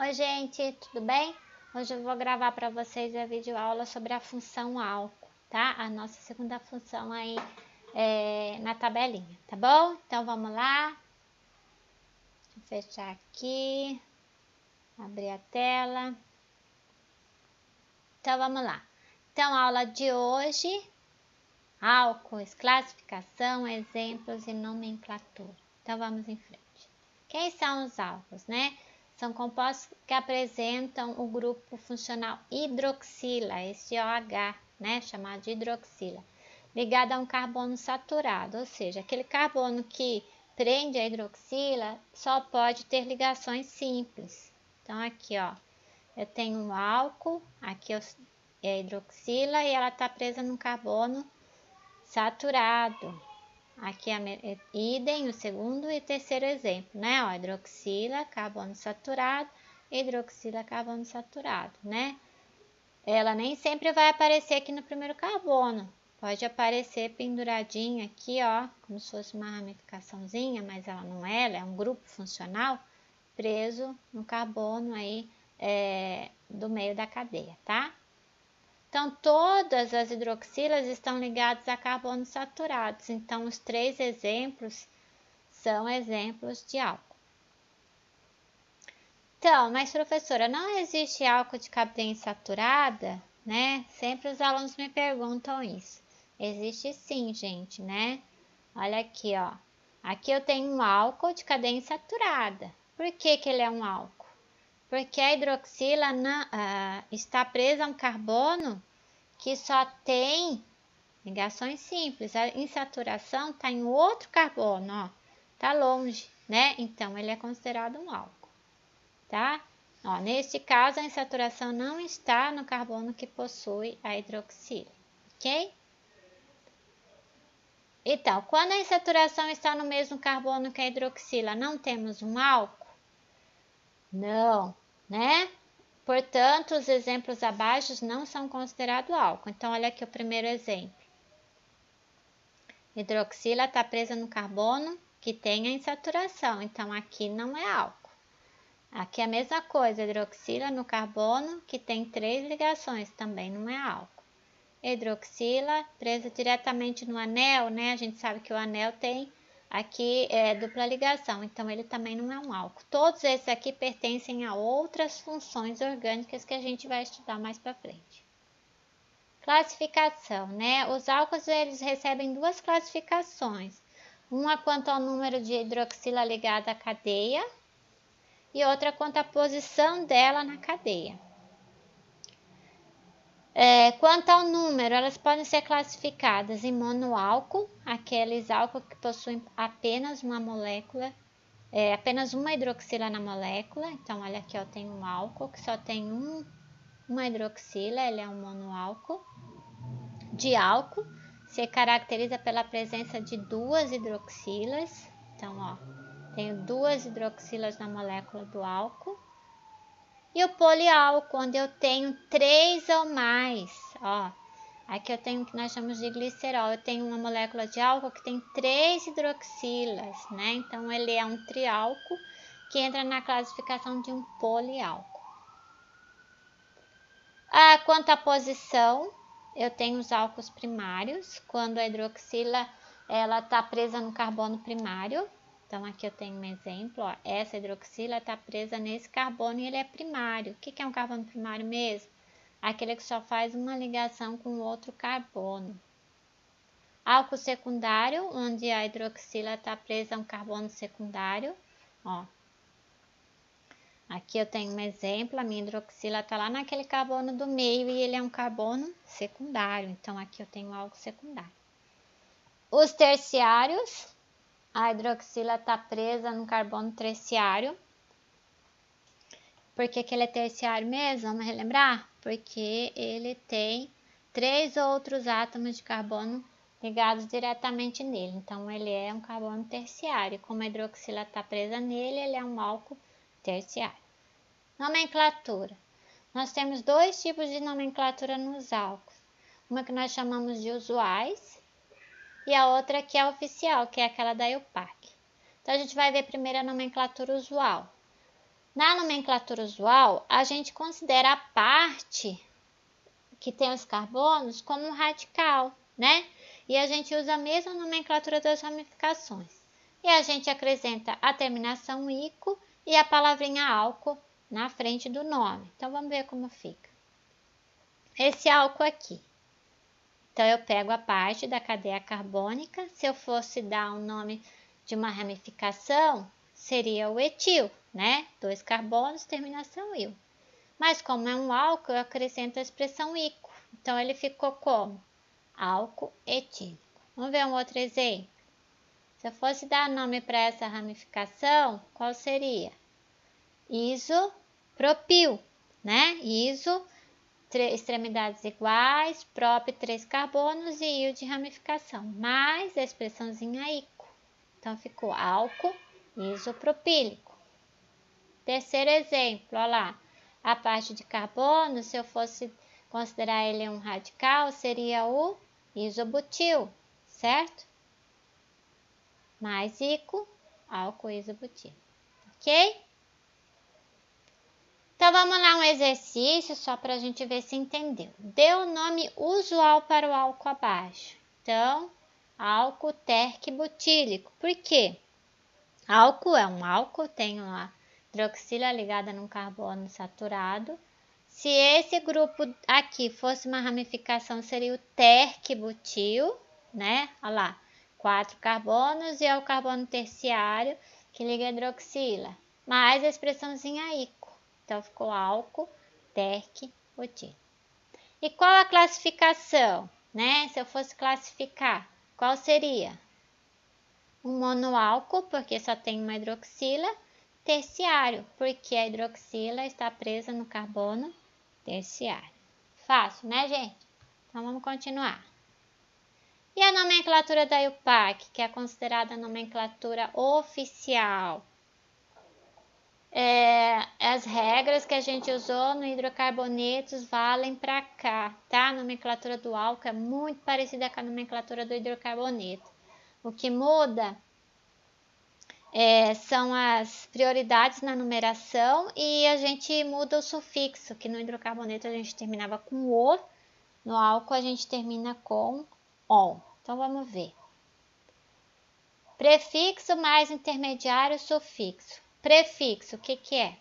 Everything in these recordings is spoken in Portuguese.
Oi gente, tudo bem? Hoje eu vou gravar para vocês a videoaula sobre a função álcool, tá? A nossa segunda função aí na tabelinha, tá bom? Então vamos lá. Deixa eu fechar aqui, abrir a tela. Então vamos lá. Então a aula de hoje, álcools, classificação, exemplos e nomenclatura. Então vamos em frente. Quem são os álcools, né? São compostos que apresentam o grupo funcional hidroxila, esse OH, né, chamado de hidroxila, ligado a um carbono saturado, ou seja, aquele carbono que prende a hidroxila só pode ter ligações simples. Então aqui, ó, eu tenho um álcool, aqui é a hidroxila e ela está presa num carbono saturado. Aqui é idem, o segundo e terceiro exemplo, né? Ó, hidroxila, carbono saturado, hidroxila, carbono saturado, né? Ela nem sempre vai aparecer aqui no primeiro carbono. Pode aparecer penduradinha aqui, ó, como se fosse uma ramificaçãozinha, mas ela não é, ela é um grupo funcional preso no carbono aí do meio da cadeia, tá? Então, todas as hidroxilas estão ligadas a carbonos saturados. Então, os três exemplos são exemplos de álcool. Então, mas professora, não existe álcool de cadeia insaturada, né? Sempre os alunos me perguntam isso. Existe sim, gente, né? Olha aqui, ó. Aqui eu tenho um álcool de cadeia insaturada. Por que que ele é um álcool? Porque a hidroxila está presa a um carbono que só tem ligações simples. A insaturação está em outro carbono, ó, tá longe, né? Então ele é considerado um álcool, tá? Ó, neste caso a insaturação não está no carbono que possui a hidroxila, ok? Então, quando a insaturação está no mesmo carbono que a hidroxila, não temos um álcool? Não, né? Portanto, os exemplos abaixo não são considerados álcool. Então, olha aqui o primeiro exemplo. Hidroxila está presa no carbono que tem a insaturação, então aqui não é álcool. Aqui é a mesma coisa, hidroxila no carbono que tem 3 ligações, também não é álcool. Hidroxila presa diretamente no anel, né? A gente sabe que o anel tem aqui dupla ligação, então ele também não é um álcool. Todos esses aqui pertencem a outras funções orgânicas que a gente vai estudar mais para frente. Classificação, né? Os álcools eles recebem duas classificações. Uma quanto ao número de hidroxila ligada à cadeia e outra quanto à posição dela na cadeia. Quanto ao número, elas podem ser classificadas em monoálcool, aqueles álcools que possuem apenas uma molécula, apenas uma hidroxila na molécula. Então, olha aqui, eu tenho um álcool que só tem uma hidroxila, ele é um monoálcool. De álcool se caracteriza pela presença de duas hidroxilas. Então, ó, tenho duas hidroxilas na molécula do álcool. E o poliálcool, onde eu tenho 3 ou mais, ó. Aqui eu tenho o que nós chamamos de glicerol. Eu tenho uma molécula de álcool que tem 3 hidroxilas, né? Então, ele é um triálcool que entra na classificação de um poliálcool. Quanto à posição, eu tenho os álcools primários, quando a hidroxila ela está presa no carbono primário. Então, aqui eu tenho um exemplo, ó, essa hidroxila está presa nesse carbono e ele é primário. O que é um carbono primário mesmo? Aquele que só faz uma ligação com outro carbono. Álcool secundário, onde a hidroxila está presa a um carbono secundário, ó. Aqui eu tenho um exemplo, a minha hidroxila está lá naquele carbono do meio e ele é um carbono secundário, então aqui eu tenho algo secundário. Os terciários, a hidroxila está presa no carbono terciário. Por que ele é terciário mesmo? Vamos relembrar? Porque ele tem 3 outros átomos de carbono ligados diretamente nele, então ele é um carbono terciário. Como a hidroxila está presa nele, ele é um álcool terciário. Nomenclatura. Nós temos 2 tipos de nomenclatura nos álcools. Uma que nós chamamos de usuais e a outra que é oficial, que é aquela da EUPAC. Então, a gente vai ver primeiro a nomenclatura usual. Na nomenclatura usual, a gente considera a parte que tem os carbonos como um radical, né? E a gente usa a mesma nomenclatura das ramificações. E a gente acrescenta a terminação ico e a palavrinha álcool na frente do nome. Então, vamos ver como fica. Esse álcool aqui. Então, eu pego a parte da cadeia carbônica. Se eu fosse dar um nome de uma ramificação, seria o etil, né? 2 carbonos, terminação il. Mas como é um álcool, eu acrescento a expressão ico. Então, ele ficou como? Álcool etílico. Vamos ver um outro exemplo. Se eu fosse dar nome para essa ramificação, qual seria? Isopropil, né? Iso, extremidades iguais, prop, 3 carbonos e il de ramificação, mais a expressãozinha ico. Então, ficou álcool isopropílico. Terceiro exemplo, olha lá. A parte de carbono, se eu fosse considerar ele um radical, seria o isobutil, certo? Mais ico, álcool isobutil, ok? Então, vamos lá um exercício só para a gente ver se entendeu. Dê o nome usual para o álcool abaixo. Então, álcool terc-butílico. Por quê? Álcool é um álcool, tem uma hidroxila ligada num carbono saturado. Se esse grupo aqui fosse uma ramificação, seria o terc-butil, né? Olha lá, 4 carbonos e é o carbono terciário que liga a hidroxila, mais a expressãozinha ico. Então, ficou álcool terc-butil. E qual a classificação, né? Se eu fosse classificar, qual seria? Um monoálcool, porque só tem uma hidroxila. Terciário, porque a hidroxila está presa no carbono terciário. Fácil, né, gente? Então, vamos continuar. E a nomenclatura da IUPAC, que é considerada a nomenclatura oficial? As regras que a gente usou no hidrocarbonetos valem para cá, tá? A nomenclatura do álcool é muito parecida com a nomenclatura do hidrocarboneto. O que muda são as prioridades na numeração e a gente muda o sufixo, que no hidrocarboneto a gente terminava com o, no álcool a gente termina com on. Então, vamos ver. Prefixo mais intermediário, sufixo. Prefixo, o que é?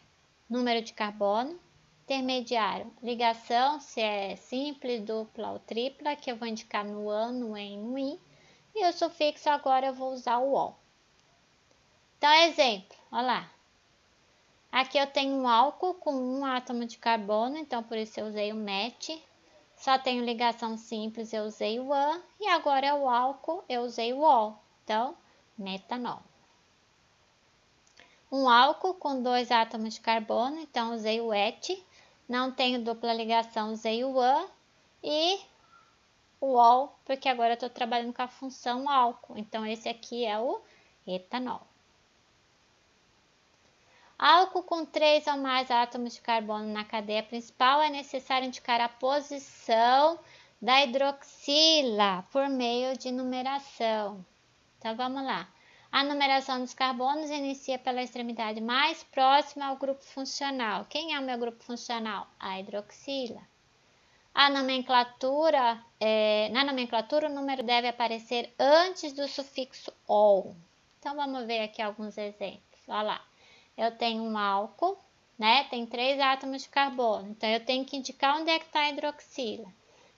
Número de carbono. Intermediário, ligação, se é simples, dupla ou tripla, que eu vou indicar no an, no en, no in. E o sufixo agora eu vou usar o on. Então, exemplo, olha lá. Aqui eu tenho um álcool com um átomo de carbono, então por isso eu usei o met. Só tenho ligação simples, eu usei o an. E agora é o álcool, eu usei o ol. Então, metanol. Um álcool com 2 átomos de carbono, então usei o et. Não tenho dupla ligação, usei o an. E o ol, porque agora eu estou trabalhando com a função álcool. Então, esse aqui é o etanol. Álcool com 3 ou mais átomos de carbono na cadeia principal, é necessário indicar a posição da hidroxila por meio de numeração. Então, vamos lá. A numeração dos carbonos inicia pela extremidade mais próxima ao grupo funcional. Quem é o meu grupo funcional? A hidroxila. Na nomenclatura, o número deve aparecer antes do sufixo ol. Então, vamos ver aqui alguns exemplos. Olha lá. Eu tenho um álcool, né? Tem 3 átomos de carbono. Então, eu tenho que indicar onde é que está a hidroxila.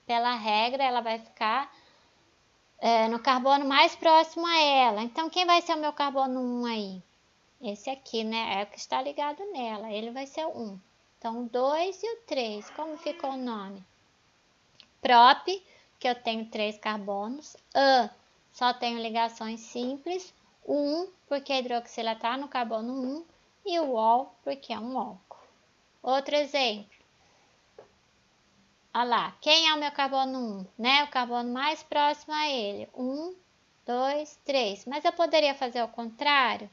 Pela regra, ela vai ficar no carbono mais próximo a ela. Então, quem vai ser o meu carbono 1 aí? Esse aqui, né? É o que está ligado nela. Ele vai ser o 1. Então, o 2 e o 3. Como ficou o nome? Prop, que eu tenho 3 carbonos. An, só tenho ligações simples. 1, porque a hidroxila está no carbono 1. E o ol, porque é um álcool. Outro exemplo. Olha lá, quem é o meu carbono 1? Né? O carbono mais próximo a ele. 1, 2, 3. Mas eu poderia fazer o contrário?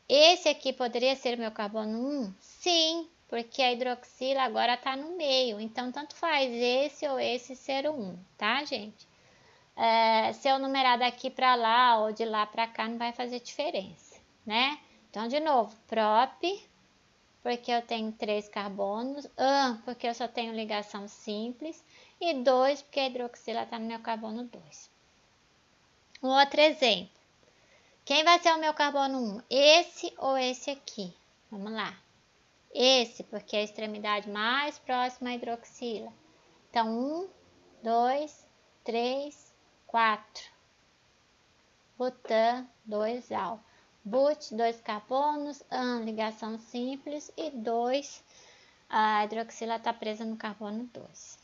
Esse aqui poderia ser o meu carbono 1? Sim, porque a hidroxila agora está no meio. Então, tanto faz esse ou esse ser o 1, tá, gente? Se eu numerar daqui para lá ou de lá para cá, não vai fazer diferença, né? Então, de novo, prop, porque eu tenho 3 carbonos, porque eu só tenho ligação simples, e 2, porque a hidroxila está no meu carbono 2. Um outro exemplo. Quem vai ser o meu carbono 1? Esse ou esse aqui? Vamos lá. Esse, porque é a extremidade mais próxima à hidroxila. Então, 1, 2, 3, 4. Butan, 2 ál. But, 2 carbonos, ligação simples, e 2, a hidroxila está presa no carbono 2.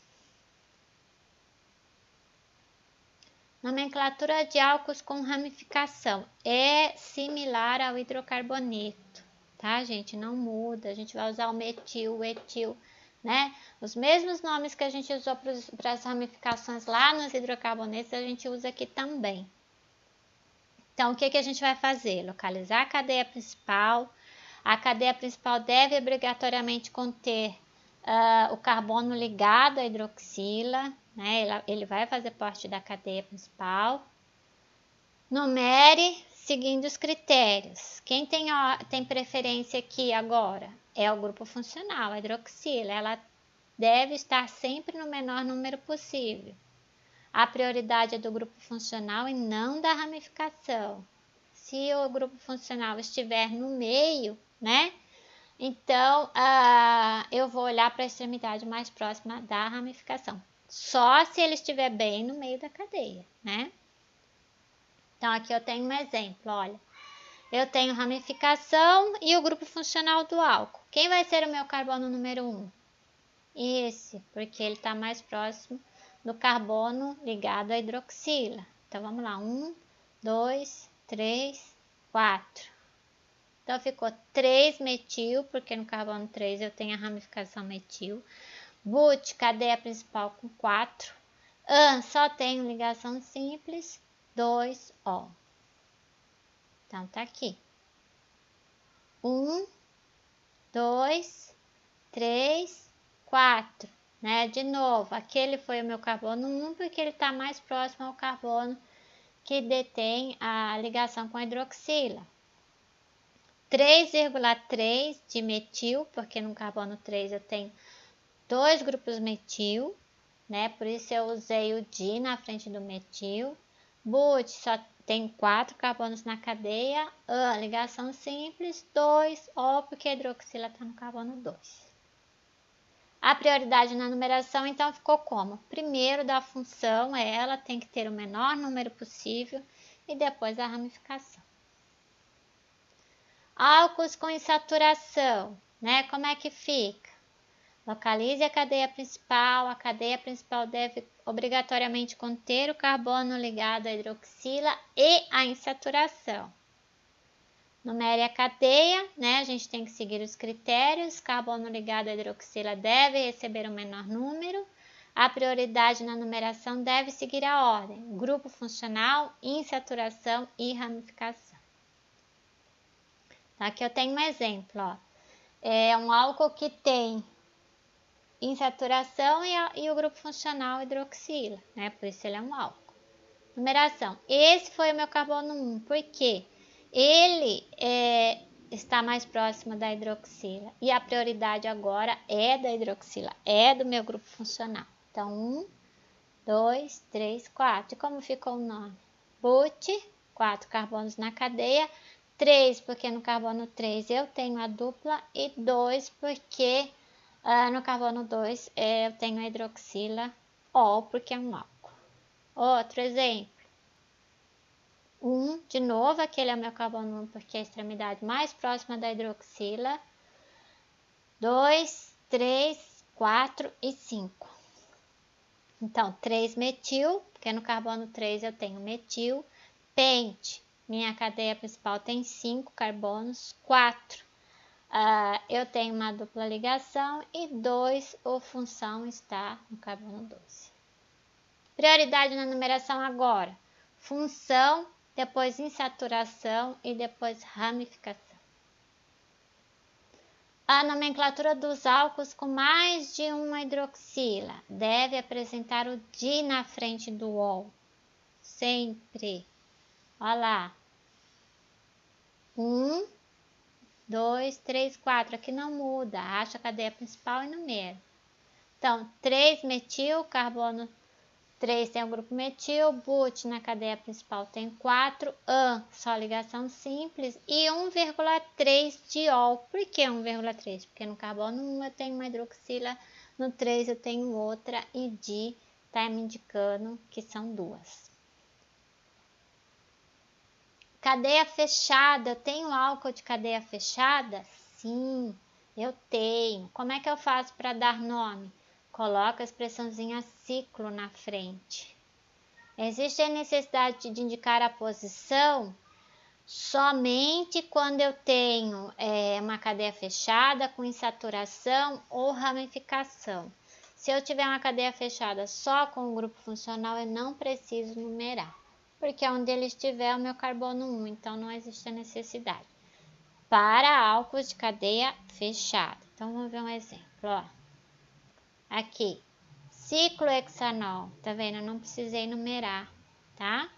Nomenclatura de álcools com ramificação é similar ao hidrocarboneto, tá, gente? Não muda, a gente vai usar o metil, o etil, né? Os mesmos nomes que a gente usou para as ramificações lá nos hidrocarbonetos, a gente usa aqui também. Então, o que a gente vai fazer? Localizar a cadeia principal. A cadeia principal deve obrigatoriamente conter o carbono ligado à hidroxila, né? Ele vai fazer parte da cadeia principal. Numere seguindo os critérios. Quem tem preferência aqui agora é o grupo funcional, a hidroxila. Ela deve estar sempre no menor número possível. A prioridade é do grupo funcional e não da ramificação. Se o grupo funcional estiver no meio, né? Então, eu vou olhar para a extremidade mais próxima da ramificação. Só se ele estiver bem no meio da cadeia, né? Então, aqui eu tenho um exemplo, olha. Eu tenho ramificação e o grupo funcional do álcool. Quem vai ser o meu carbono número 1? Esse, porque ele está mais próximo do carbono ligado à hidroxila. Então, vamos lá. 1, 2, 3, 4. Então, ficou 3 metil, porque no carbono 3 eu tenho a ramificação metil. But, cadeia principal com 4. Só tenho ligação simples, 2 O. Então, tá aqui. 1, 2, 3, 4. Né? De novo, aquele foi o meu carbono 1, porque ele está mais próximo ao carbono que detém a ligação com a hidroxila. 3,3 de metil, porque no carbono 3 eu tenho 2 grupos metil, né? Por isso eu usei o di na frente do metil. But só tem 4 carbonos na cadeia, ligação simples, 2 O, porque a hidroxila está no carbono 2. A prioridade na numeração, então, ficou como? Primeiro da função, ela tem que ter o menor número possível, e depois a ramificação. Álcools com insaturação, né? Como é que fica? Localize a cadeia principal deve obrigatoriamente conter o carbono ligado à hidroxila e a insaturação. Numere a cadeia, né? A gente tem que seguir os critérios. Carbono ligado à hidroxila deve receber o menor número. A prioridade na numeração deve seguir a ordem: grupo funcional, insaturação e ramificação. Então, aqui eu tenho um exemplo, ó. É um álcool que tem insaturação e o grupo funcional hidroxila, né? Por isso ele é um álcool. Numeração. Esse foi o meu carbono 1, porque ele está mais próximo da hidroxila. E a prioridade agora é da hidroxila, é do meu grupo funcional. Então, 1, 2, 3, 4. E como ficou o nome? But, 4 carbonos na cadeia. 3, porque no carbono 3 eu tenho a dupla. E 2, porque no carbono 2 eu tenho a hidroxila O, porque é um álcool. Outro exemplo. 1, de novo, aquele é o meu carbono 1, porque é a extremidade mais próxima da hidroxila. 2, 3, 4 e 5. Então, 3 metil, porque no carbono 3 eu tenho metil. Pente, minha cadeia principal tem 5 carbonos. 4, eu tenho uma dupla ligação. E 2, a função está no carbono 12. Prioridade na numeração agora. Função, depois insaturação e depois ramificação. A nomenclatura dos álcools com mais de uma hidroxila deve apresentar o di na frente do ol. Sempre. Olha lá. 1, 2, 3, 4. Aqui não muda, acha a cadeia principal e numera. Então, 3-metil, carbono 3 tem o grupo metil, but na cadeia principal tem 4, só ligação simples, e 1,3 diol. Por que 1,3? Porque no carbono 1 eu tenho uma hidroxila, no 3 eu tenho outra, e di está me indicando que são duas. Cadeia fechada, eu tenho álcool de cadeia fechada? Sim, eu tenho. Como é que eu faço para dar nome? Coloca a expressãozinha ciclo na frente. Existe a necessidade de indicar a posição somente quando eu tenho uma cadeia fechada com insaturação ou ramificação. Se eu tiver uma cadeia fechada só com o grupo funcional, eu não preciso numerar, porque onde ele estiver é o meu carbono 1, então não existe a necessidade. Para álcools de cadeia fechada. Então, vamos ver um exemplo, ó. Aqui, ciclohexanol, tá vendo? Eu não precisei numerar, tá?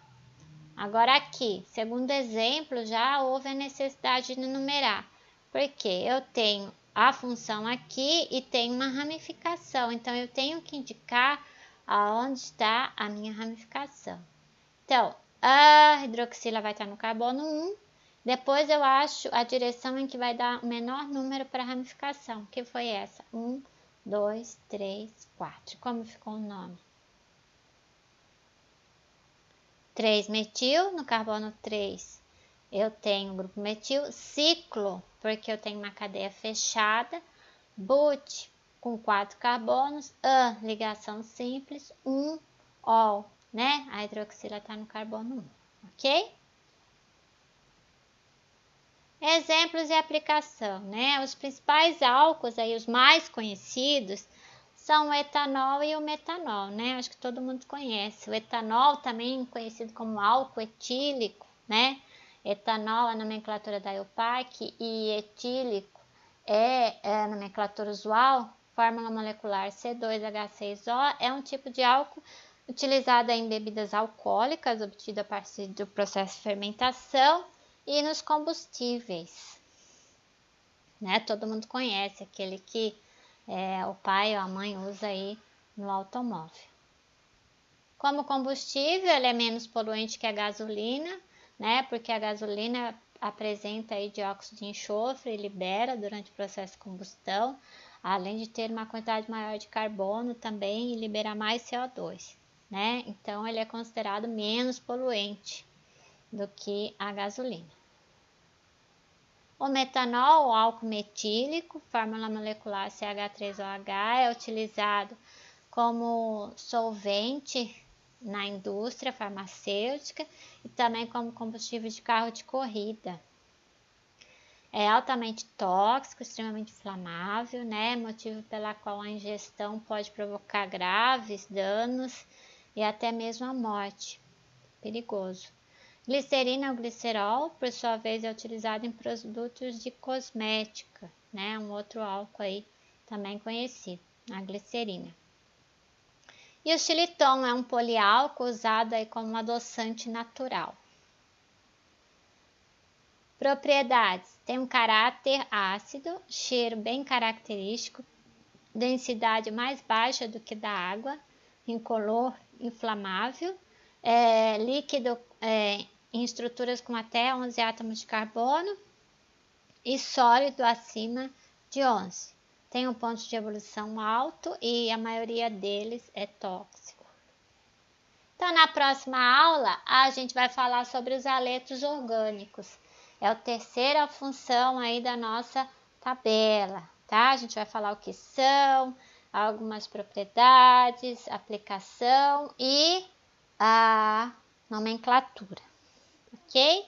Agora aqui, segundo exemplo, já houve a necessidade de numerar, porque eu tenho a função aqui e tenho uma ramificação, então eu tenho que indicar aonde está a minha ramificação. Então, a hidroxila vai estar no carbono 1, depois eu acho a direção em que vai dar o menor número para a ramificação, que foi essa, 1, 2, 3, 4. Como ficou o nome? 3-metil, no carbono 3 eu tenho o grupo metil, ciclo, porque eu tenho uma cadeia fechada, but com 4 carbonos, ligação simples, 1 ol, né? A hidroxila está no carbono 1, ok? Exemplos e aplicação, né? Os principais álcools aí, os mais conhecidos, são o etanol e o metanol, né? Acho que todo mundo conhece. O etanol também conhecido como álcool etílico, né? Etanol é a nomenclatura da IUPAC e etílico é a nomenclatura usual, fórmula molecular C2H6O, é um tipo de álcool utilizado em bebidas alcoólicas, obtido a partir do processo de fermentação, e nos combustíveis, né? Todo mundo conhece aquele que o pai ou a mãe usa aí no automóvel. Como combustível, ele é menos poluente que a gasolina, né? Porque a gasolina apresenta aí dióxido de enxofre e libera durante o processo de combustão, além de ter uma quantidade maior de carbono também e liberar mais CO2, né? Então, ele é considerado menos poluente do que a gasolina. O metanol, o álcool metílico, fórmula molecular CH3OH, é utilizado como solvente na indústria farmacêutica e também como combustível de carro de corrida. É altamente tóxico, extremamente inflamável, né? Motivo pela qual a ingestão pode provocar graves danos e até mesmo a morte. Perigoso. Glicerina ou glicerol, por sua vez, é utilizado em produtos de cosmética, né? Um outro álcool aí também conhecido, a glicerina. E o xilitol é um poliálcool usado aí como adoçante natural. Propriedades: tem um caráter ácido, cheiro bem característico, densidade mais baixa do que da água, incolor, inflamável, líquido em estruturas com até 11 átomos de carbono e sólido acima de 11. Tem um ponto de ebulição alto e a maioria deles é tóxico. Então, na próxima aula, a gente vai falar sobre os haletos orgânicos. É a terceira função aí da nossa tabela, tá? A gente vai falar o que são, algumas propriedades, aplicação e a nomenclatura, ok?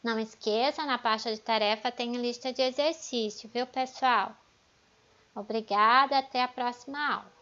Não esqueça, na pasta de tarefa tem lista de exercício, viu, pessoal? Obrigada, até a próxima aula.